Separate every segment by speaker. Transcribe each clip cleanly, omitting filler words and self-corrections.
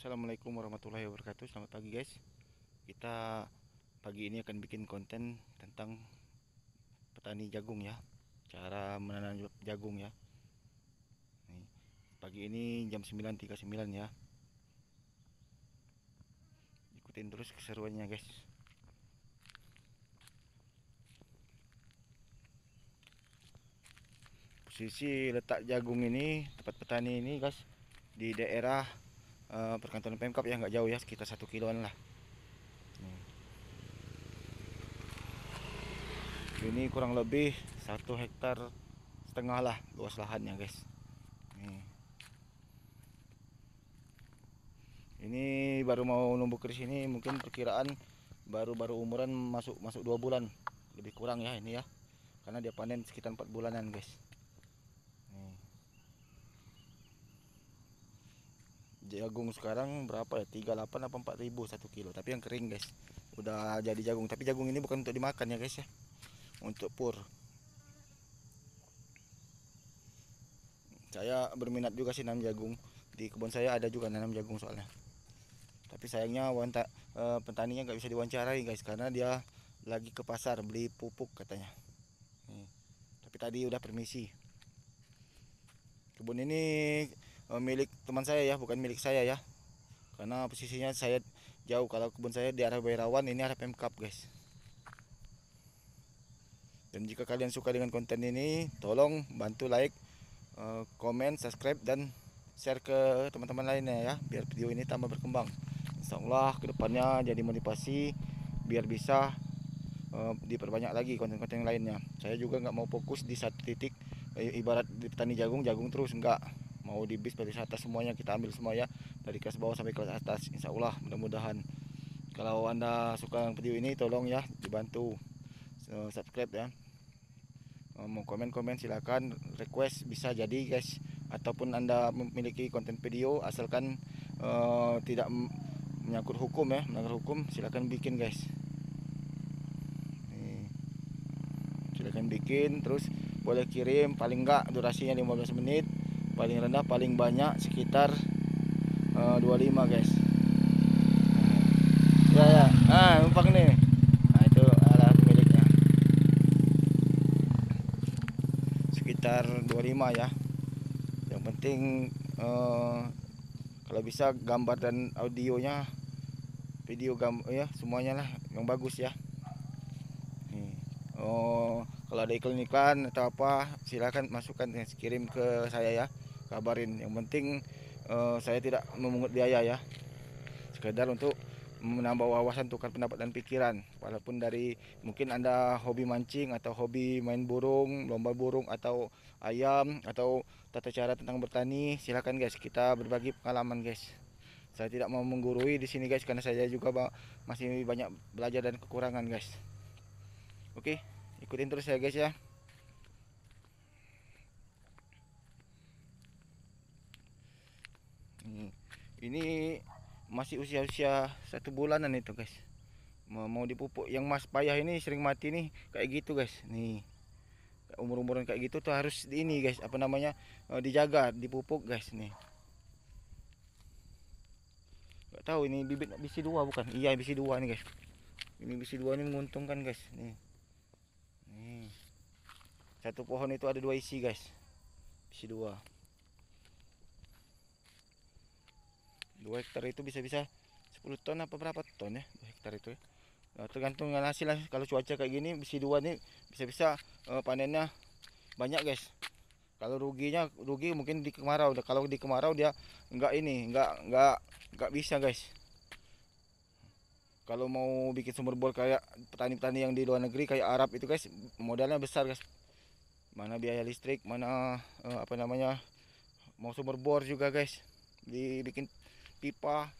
Speaker 1: Assalamualaikum warahmatullahi wabarakatuh. Selamat pagi guys. Kita pagi ini akan bikin konten tentang petani jagung ya. Cara menanam jagung ya. Nih, pagi ini jam 9.39 ya. Ikutin terus keseruannya guys. Posisi letak jagung ini, tempat petani ini guys, di daerah perkantoran Pemkap ya, nggak jauh ya, sekitar 1 kiloan lah. Ini kurang lebih 1,5 hektar lah luas lahannya guys. Ini baru mau numbuk di sini, mungkin perkiraan baru umuran masuk 2 bulan, lebih kurang ya ini ya, karena dia panen sekitar 4 bulanan guys. Jagung sekarang berapa ya, 38 apa 4.000 1 kilo, tapi yang kering guys. Udah jadi jagung, tapi jagung ini bukan untuk dimakan ya guys ya, untuk pur. Saya berminat juga sih nanam jagung, di kebun saya ada juga nanam jagung soalnya. Tapi sayangnya petaninya nggak bisa diwawancarai guys, karena dia lagi ke pasar beli pupuk katanya. Tapi tadi udah permisi. Kebun ini milik teman saya ya, bukan milik saya ya, karena posisinya saya jauh. Kalau kebun saya di arah Bairawan, ini arah Pemkap guys. Dan jika kalian suka dengan konten ini, tolong bantu like, komen, subscribe, dan share ke teman-teman lainnya ya, biar video ini tambah berkembang. Insya Allah kedepannya jadi motivasi biar bisa diperbanyak lagi konten-konten lainnya. Saya juga nggak mau fokus di satu titik, ibarat di petani jagung terus, nggak mau di bis pariwisata semuanya kita ambil semua ya, dari kelas bawah sampai kelas atas. Insya Allah mudah-mudahan. Kalau anda suka video ini, tolong ya dibantu subscribe ya. Mau komen-komen silakan, request bisa jadi guys, ataupun anda memiliki konten video asalkan tidak menyangkut hukum ya, melanggar hukum, silakan bikin guys. Silakan bikin, terus boleh kirim, paling enggak durasinya 15 menit, paling rendah paling banyak sekitar 25 guys. Ya numpang nih. Nah itu adalah pemiliknya, sekitar 25 ya. Yang penting kalau bisa gambar dan audionya, video ya semuanya lah yang bagus ya. Kalau ada iklan-iklan atau apa, silakan masukkan, kirim ke saya ya, kabarin. Yang penting saya tidak memungut biaya ya, sekedar untuk menambah wawasan, tukar pendapat dan pikiran. Walaupun dari mungkin anda hobi mancing atau hobi main burung, lomba burung atau ayam, atau tata cara tentang bertani, silakan guys, kita berbagi pengalaman guys. Saya tidak mau menggurui di sini guys, karena saya juga masih banyak belajar dan kekurangan guys. Oke, ikutin terus ya guys ya. Ini masih usia 1 bulanan itu guys, mau dipupuk. Yang mas payah ini sering mati nih kayak gitu guys. Nih umur-umuran kayak gitu tuh harus ini guys, apa namanya, dijaga, dipupuk guys. Nih nggak tahu ini bibit bisi dua bukan, iya bisi dua nih guys. Ini bisi dua ini menguntungkan guys. Nih satu pohon itu ada 2 isi guys, bisi dua. 2 hektar itu bisa 10 ton apa berapa ton ya, 2 hektar itu ya. Nah, tergantung dengan hasil lah. Kalau cuaca kayak gini, bisi dua nih bisa panennya banyak guys. Kalau rugi mungkin di kemarau. Kalau di kemarau dia nggak bisa guys. Kalau mau bikin sumber bor kayak petani-petani yang di luar negeri kayak Arab itu guys, modalnya besar guys. Mana biaya listrik, mana apa namanya, mau sumber bor juga guys, dibikin pipa.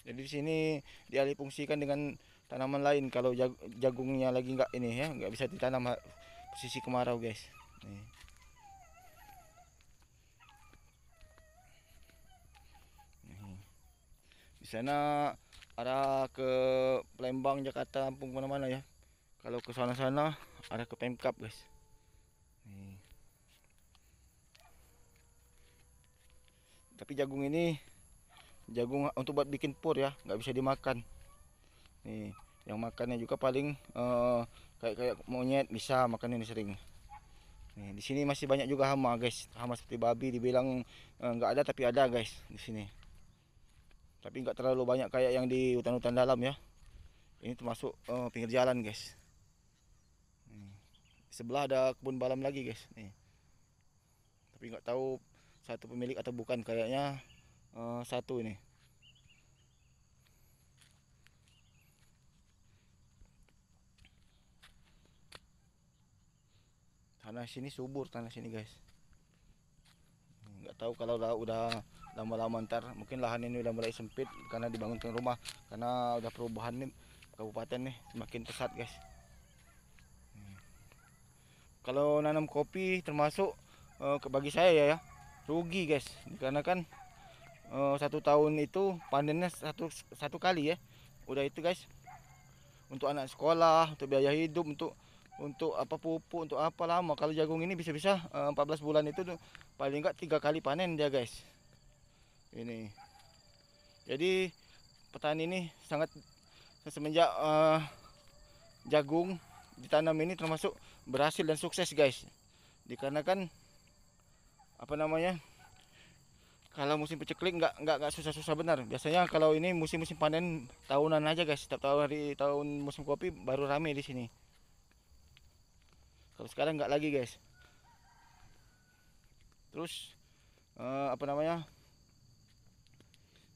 Speaker 1: Jadi di sini dialih fungsikan dengan tanaman lain kalau jagungnya lagi nggak ini ya, nggak bisa ditanam posisi kemarau guys. Nih. Di sana arah ke Palembang, Jakarta, Lampung, mana-mana ya. Kalau ke sana-sana arah ke Pemkap guys. Nih. Tapi jagung untuk buat bikin pur ya, nggak bisa dimakan. Nih, yang makannya juga paling kayak monyet bisa makan ini sering. Nih, di sini masih banyak juga hama guys, hama seperti babi dibilang nggak ada tapi ada guys di sini. Tapi nggak terlalu banyak kayak yang di hutan-hutan dalam ya. Ini termasuk pinggir jalan guys. Nih, di sebelah ada kebun balam lagi guys. Nih, tapi nggak tahu satu pemilik atau bukan, kayaknya satu ini. Tanah sini subur, tanah sini guys. Nggak tahu kalau udah lama-lama ntar mungkin lahan ini udah mulai sempit karena dibangunkan rumah, karena udah perubahan nih kabupaten nih semakin pesat guys. Kalau nanam kopi termasuk bagi saya ya rugi guys, karena kan satu tahun itu panennya satu kali ya, udah itu guys untuk anak sekolah, untuk biaya hidup, untuk apa pupuk, untuk apa lama. Kalau jagung ini bisa-bisa 14 bulan itu paling enggak 3 kali panen dia guys. Ini. Jadi petani ini sangat semenjak jagung ditanam ini termasuk berhasil dan sukses guys. Dikarenakan apa namanya? Kalau musim peceklik nggak susah-susah benar. Biasanya kalau ini musim-musim panen tahunan aja guys. Setiap tahun musim kopi baru rame di sini. Kalau sekarang nggak lagi guys. Terus apa namanya?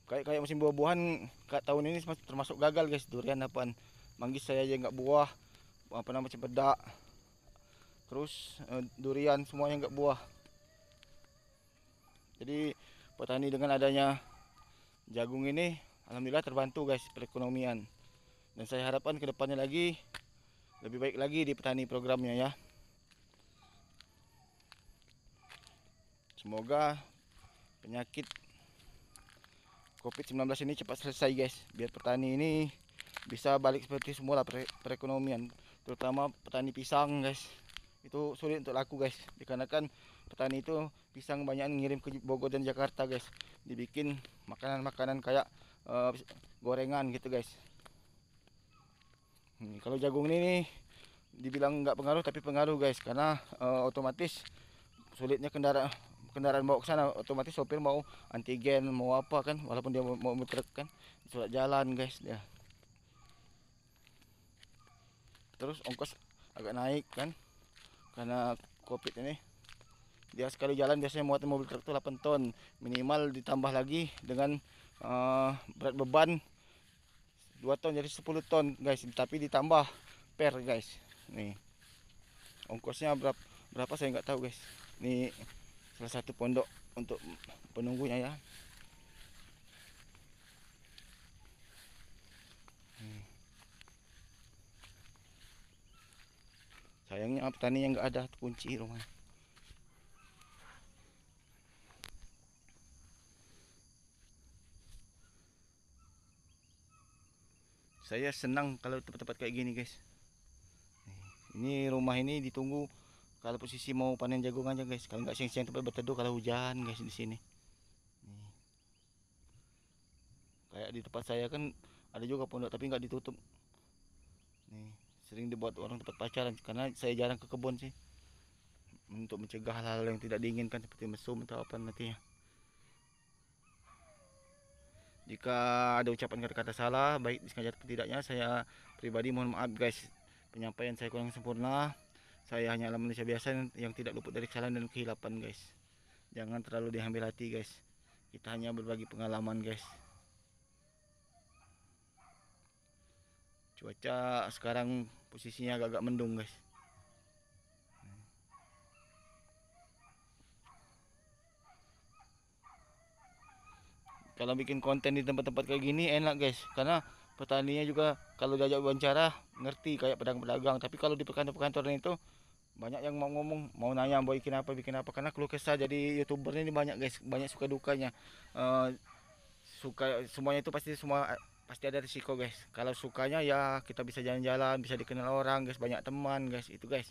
Speaker 1: Kayak musim buah-buahan tahun ini termasuk gagal guys. Durian apaan? Manggis saya aja nggak buah. Apa namanya, cempedak. Terus durian semuanya nggak buah. Jadi petani dengan adanya jagung ini alhamdulillah terbantu guys perekonomian. Dan saya harapkan kedepannya lagi lebih baik lagi di petani programnya ya. Semoga penyakit COVID-19 ini cepat selesai guys, biar petani ini bisa balik seperti semula perekonomian. Terutama petani pisang guys, itu sulit untuk laku guys, dikarenakan petani itu pisang banyak ngirim ke Bogor dan Jakarta guys, dibikin makanan-makanan kayak gorengan gitu guys. Kalau jagung ini dibilang nggak pengaruh tapi pengaruh guys, karena otomatis sulitnya kendaraan bawa ke sana, otomatis sopir mau antigen mau apa kan, walaupun dia mau truk kan surat jalan guys ya. Terus ongkos agak naik kan karena covid ini. Dia sekali jalan biasanya muat mobil truk itu 8 ton minimal, ditambah lagi dengan berat beban 2 ton jadi 10 ton guys, tapi ditambah per guys. Nih ongkosnya berapa saya nggak tahu guys. Ini salah satu pondok untuk penunggunya ya. Sayangnya petani yang nggak ada kunci rumah. Saya senang kalau tempat-tempat kayak gini guys. Ini rumah ini ditunggu kalau posisi mau panen jagung aja guys. Kalau nggak siang-siang tempat berteduh kalau hujan guys di sini. Nih. Kayak di tempat saya kan ada juga pondok tapi nggak ditutup. Nih, sering dibuat orang tempat pacaran karena saya jarang ke kebun sih. Untuk mencegah hal-hal yang tidak diinginkan seperti mesum atau apa nantinya. Jika ada ucapan kata-kata salah, baik disengaja atau tidaknya, saya pribadi mohon maaf guys. Penyampaian saya kurang sempurna. Saya hanyalah manusia biasa yang tidak luput dari kesalahan dan kehilapan guys. Jangan terlalu diambil hati guys. Kita hanya berbagi pengalaman guys. Cuaca sekarang posisinya agak-agak mendung guys. Kalau bikin konten di tempat-tempat kayak gini enak guys, karena petaninya juga kalau diajak wawancara ngerti kayak pedagang-pedagang. Tapi kalau di perkantoran itu banyak yang mau ngomong, mau nanya mau bikin apa, karena keluh kesah jadi youtuber ini banyak guys, banyak suka dukanya. Suka semuanya itu pasti ada risiko guys. Kalau sukanya ya kita bisa jalan-jalan, bisa dikenal orang guys, banyak teman guys itu guys.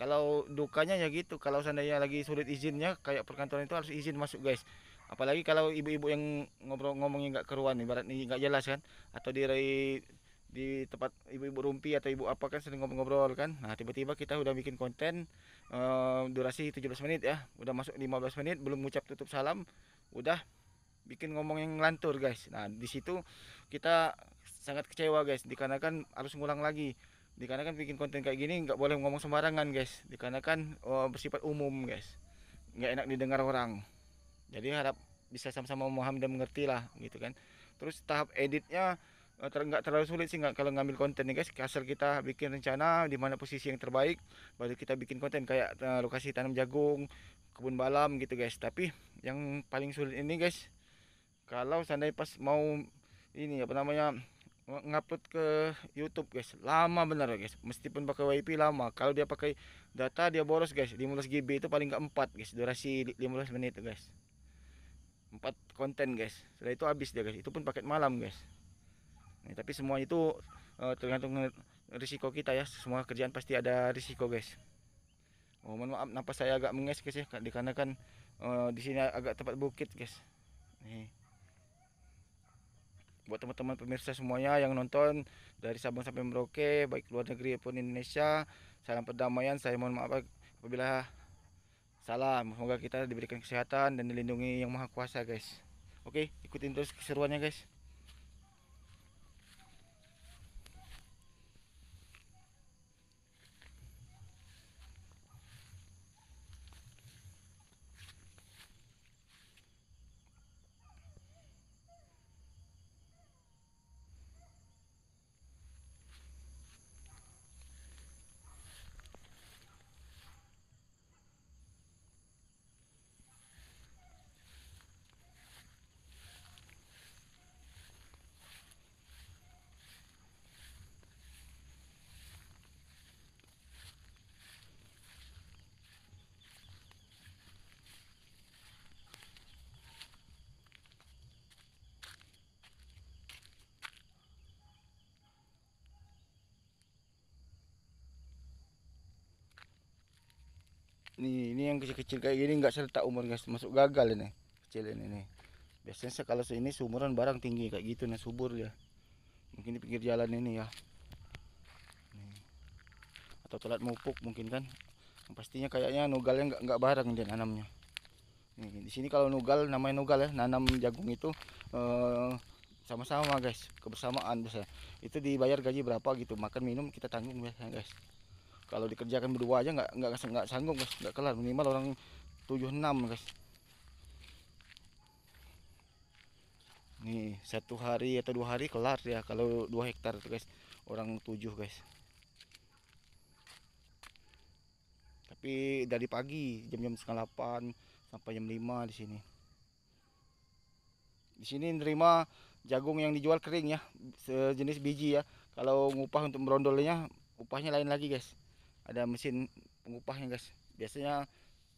Speaker 1: Kalau dukanya ya gitu, kalau seandainya lagi sulit izinnya kayak perkantoran itu harus izin masuk guys. Apalagi kalau ibu-ibu yang ngomongnya nggak keruan, ibarat nih nggak jelas kan, atau di tempat ibu-ibu rumpi atau ibu apa kan sering ngobrol-ngobrol kan. Nah, tiba-tiba kita udah bikin konten durasi 17 menit ya. Udah masuk 15 menit belum ngucap tutup salam, udah bikin ngomong yang ngelantur, guys. Nah, di situ kita sangat kecewa, guys, dikarenakan harus ngulang lagi. Dikarenakan bikin konten kayak gini nggak boleh ngomong sembarangan, guys. Dikarenakan bersifat umum, guys. Nggak enak didengar orang. Jadi harap bisa sama-sama memahami dan mengerti lah gitu kan. Terus tahap editnya nggak terlalu sulit sih nggak kalau ngambil konten nih, guys. Asal kita bikin rencana di mana posisi yang terbaik, baru kita bikin konten kayak lokasi tanam jagung, kebun balam gitu, guys. Tapi yang paling sulit ini, guys, kalau seandainya pas mau ini apa namanya ngupload ke YouTube, guys, lama benar, guys. Meskipun pakai WiFi lama. Kalau dia pakai data dia boros, guys. 15 GB itu paling nggak 4, guys. Durasi 15 menit, guys. 4 konten, guys. Setelah itu habis dia, guys. Itu pun paket malam, guys. Nah, tapi semua itu tergantung risiko kita ya. Semua kerjaan pasti ada risiko, guys. Oh, mohon maaf nampak saya agak menges, guys ya, dikarenakan di sini agak tempat bukit, guys. Nih. Buat teman-teman pemirsa semuanya yang nonton dari Sabang sampai Merauke, baik luar negeri maupun Indonesia, salam perdamaian. Saya mohon maaf apabila salah. Semoga kita diberikan kesehatan dan dilindungi yang Maha Kuasa, guys. Oke, ikutin terus keseruannya, guys. Ini yang kecil-kecil kayak gini nggak serta umur, guys, masuk gagal ini. Kecil ini nih. Biasanya kalau ini seumuran barang tinggi kayak gitu nih, subur ya. Mungkin di pinggir jalan ini ya. Nih. Atau telat mupuk mungkin kan. Yang pastinya kayaknya nugalnya nggak bareng dia nanamnya. Nih, di sini kalau nugal namanya nugal ya, nanam jagung itu eh, sama-sama, guys, kebersamaan biasa. Itu dibayar gaji berapa gitu, makan minum kita tanggung biasanya, guys. Kalau dikerjakan berdua aja nggak sanggup, guys, nggak kelar, minimal orang 7-6, guys. Nih 1 hari atau 2 hari kelar ya kalau 2 hektar tuh, guys, orang 7, guys. Tapi dari pagi jam-jam setengah 8 sampai jam 5 di sini. Di sini nerima jagung yang dijual kering ya, sejenis biji ya. Kalau ngupah untuk merondolnya, upahnya lain lagi, guys. Ada mesin pengupahnya, guys. Biasanya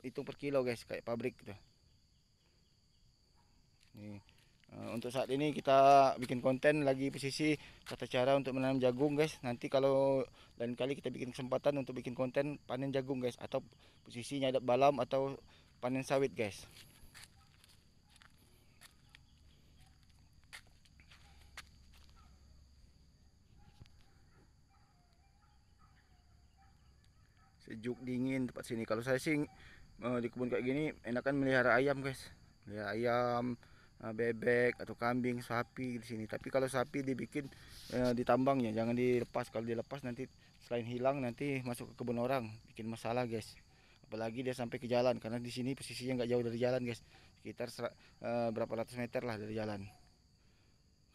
Speaker 1: hitung per kilo, guys, kayak pabrik gitu. Nih, untuk saat ini kita bikin konten lagi posisi tata cara untuk menanam jagung, guys. Nanti kalau lain kali kita bikin kesempatan untuk bikin konten panen jagung, guys, atau posisinya ada balam atau panen sawit, guys. Sejuk dingin tempat sini. Kalau saya sih di kebun kayak gini enakan melihara ayam, guys. Melihara ayam, bebek atau kambing, sapi di sini. Tapi kalau sapi dibikin ditambang ya, jangan dilepas. Kalau dilepas nanti selain hilang nanti masuk ke kebun orang, bikin masalah, guys. Apalagi dia sampai ke jalan, karena di sini posisinya nggak jauh dari jalan, guys. Sekitar berapa ratus meter lah dari jalan.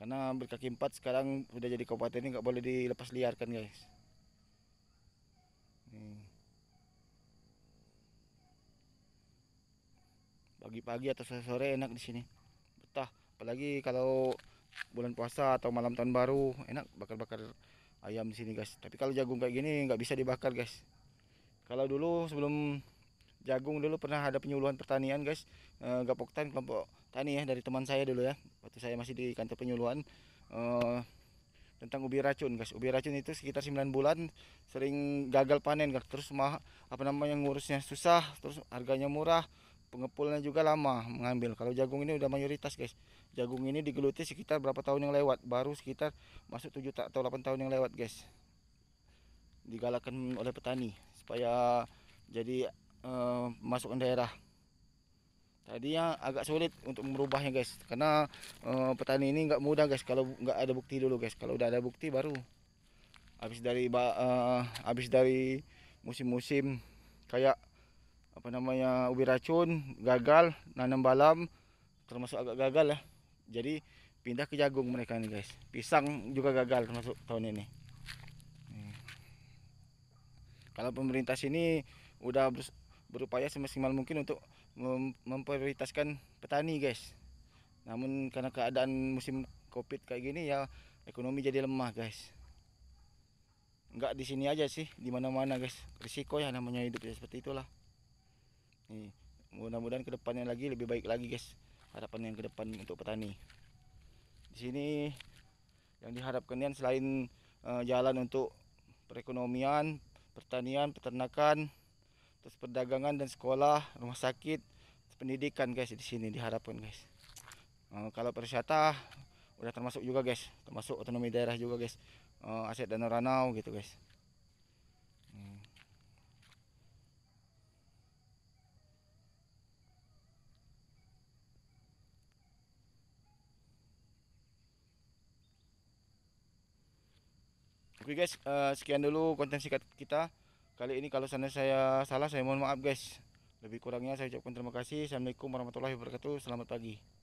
Speaker 1: Karena berkaki empat sekarang udah jadi kabupaten ini nggak boleh dilepas liarkan, guys. Nih. Pagi-pagi atau sore-sore enak di sini. Betah. Apalagi kalau bulan puasa atau malam tahun baru, enak bakar-bakar ayam di sini, guys. Tapi kalau jagung kayak gini nggak bisa dibakar, guys. Kalau dulu sebelum jagung dulu pernah ada penyuluhan pertanian, guys. Gapok Tan, kelompok tani ya, dari teman saya dulu ya. Waktu saya masih di kantor penyuluhan eh, tentang ubi racun, guys. Ubi racun itu sekitar 9 bulan sering gagal panen, guys. Terus apa namanya ngurusnya susah, terus harganya murah. pengepulnya juga lama mengambil. Kalau jagung ini udah mayoritas guys. Jagung ini digeluti sekitar berapa tahun yang lewat, baru sekitar masuk 7 atau 8 tahun yang lewat guys. Digalakkan oleh petani supaya jadi masukkan daerah. Tadinya agak sulit untuk merubahnya guys, karena petani ini nggak mudah guys kalau nggak ada bukti dulu guys. Kalau udah ada bukti baru habis dari musim-musim kayak apa namanya ubi racun gagal, nanam balam termasuk agak gagal ya. Jadi pindah ke jagung mereka nih guys. Pisang juga gagal termasuk tahun ini. Kalau pemerintah sini udah berupaya semaksimal mungkin untuk memprioritaskan petani guys. Namun karena keadaan musim Covid kayak gini ya, ekonomi jadi lemah guys. Enggak di sini aja sih, di mana-mana guys. Risiko ya namanya hidup ya, seperti itulah. Nih, mudah-mudahan kedepannya lagi lebih baik lagi guys. Harapan yang ke depan untuk petani. Di sini yang diharapkan kan selain jalan untuk perekonomian, pertanian, peternakan, terus perdagangan dan sekolah, rumah sakit, pendidikan guys, di sini diharapkan guys. Kalau pariwisata udah termasuk juga guys, termasuk otonomi daerah juga guys, aset danau ranau gitu guys. Oke guys, sekian dulu konten singkat kita kali ini. Kalau saya salah saya mohon maaf guys. Lebih kurangnya saya ucapkan terima kasih. Assalamualaikum warahmatullahi wabarakatuh. Selamat pagi.